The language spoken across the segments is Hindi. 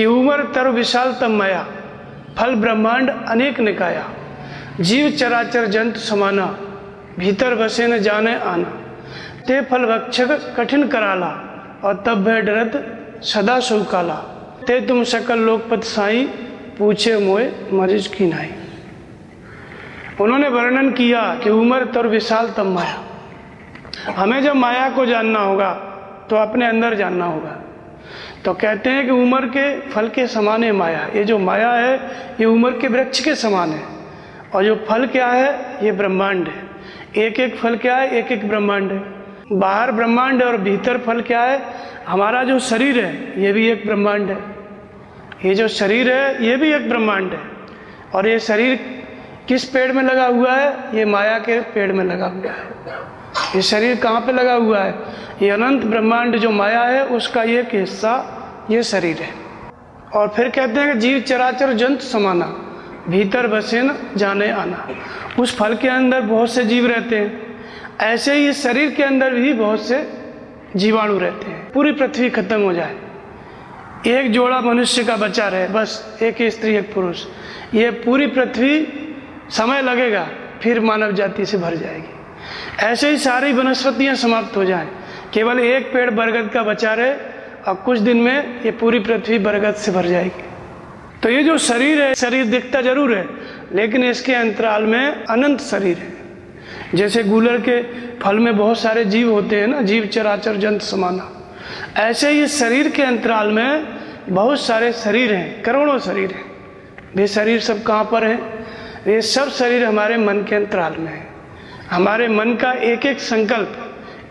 कि उमर तर विशाल तब माया, फल ब्रह्मांड अनेक निकाया, जीव चराचर जंतु समाना, भीतर बसे न जाने आना, ते फल भक्षक कठिन कराला, और तब भय डरत सदा सो काला, ते तुम सकल लोकपत साई, पूछे मोए मरिज की नाई। उन्होंने वर्णन किया कि उमर तर विशाल तब माया। हमें जब माया को जानना होगा तो अपने अंदर जानना होगा। तो कहते हैं कि उमर के फल के समान है माया। ये जो माया है ये उमर के वृक्ष के समान है, और जो फल क्या है ये ब्रह्मांड है। एक एक फल क्या है, एक एक ब्रह्मांड है। बाहर ब्रह्मांड है और भीतर फल क्या है, हमारा जो शरीर है ये भी एक ब्रह्मांड है। ये जो शरीर है ये भी एक ब्रह्मांड है। और ये शरीर किस पेड़ में लगा हुआ है, ये माया के पेड़ में लगा हुआ है। ये शरीर कहाँ पे लगा हुआ है, ये अनंत ब्रह्मांड जो माया है उसका एक हिस्सा ये शरीर है। और फिर कहते हैं कि जीव चराचर जंतु समाना, भीतर बसे न जाने आना। उस फल के अंदर बहुत से जीव रहते हैं, ऐसे ही इस शरीर के अंदर भी बहुत से जीवाणु रहते हैं। पूरी पृथ्वी खत्म हो जाए, एक जोड़ा मनुष्य का बचा रहे, बस एक स्त्री एक पुरुष, ये पूरी पृथ्वी समय लगेगा फिर मानव जाति से भर जाएगी। ऐसे ही सारी वनस्पतियां समाप्त हो जाएं, केवल एक पेड़ बरगद का बचा रहे, और कुछ दिन में ये पूरी पृथ्वी बरगद से भर जाएगी। तो ये जो शरीर है, शरीर दिखता जरूर है लेकिन इसके अंतराल में अनंत शरीर है। जैसे गूलर के फल में बहुत सारे जीव होते हैं ना, जीव चराचर जंतु समाना, ऐसे ही शरीर के अंतराल में बहुत सारे शरीर हैं, करोड़ों शरीर हैं। वे शरीर सब कहाँ पर हैं, ये सब शरीर हमारे मन के अंतराल में है। हमारे मन का एक एक संकल्प,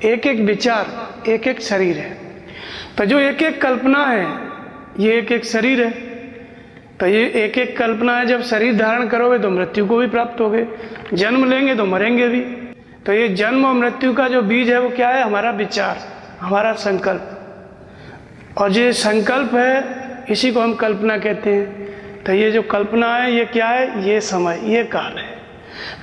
एक एक विचार, एक एक शरीर है। तो जो एक एक कल्पना है ये एक एक शरीर है। तो ये एक एक कल्पना है, जब शरीर धारण करोगे तो मृत्यु को भी प्राप्त होगे, जन्म लेंगे तो मरेंगे भी। तो ये जन्म और मृत्यु का जो बीज है वो क्या है, हमारा विचार, हमारा संकल्प। और जो संकल्प है इसी को हम कल्पना कहते हैं। तो ये जो कल्पना है ये क्या है, ये समय, ये काल है।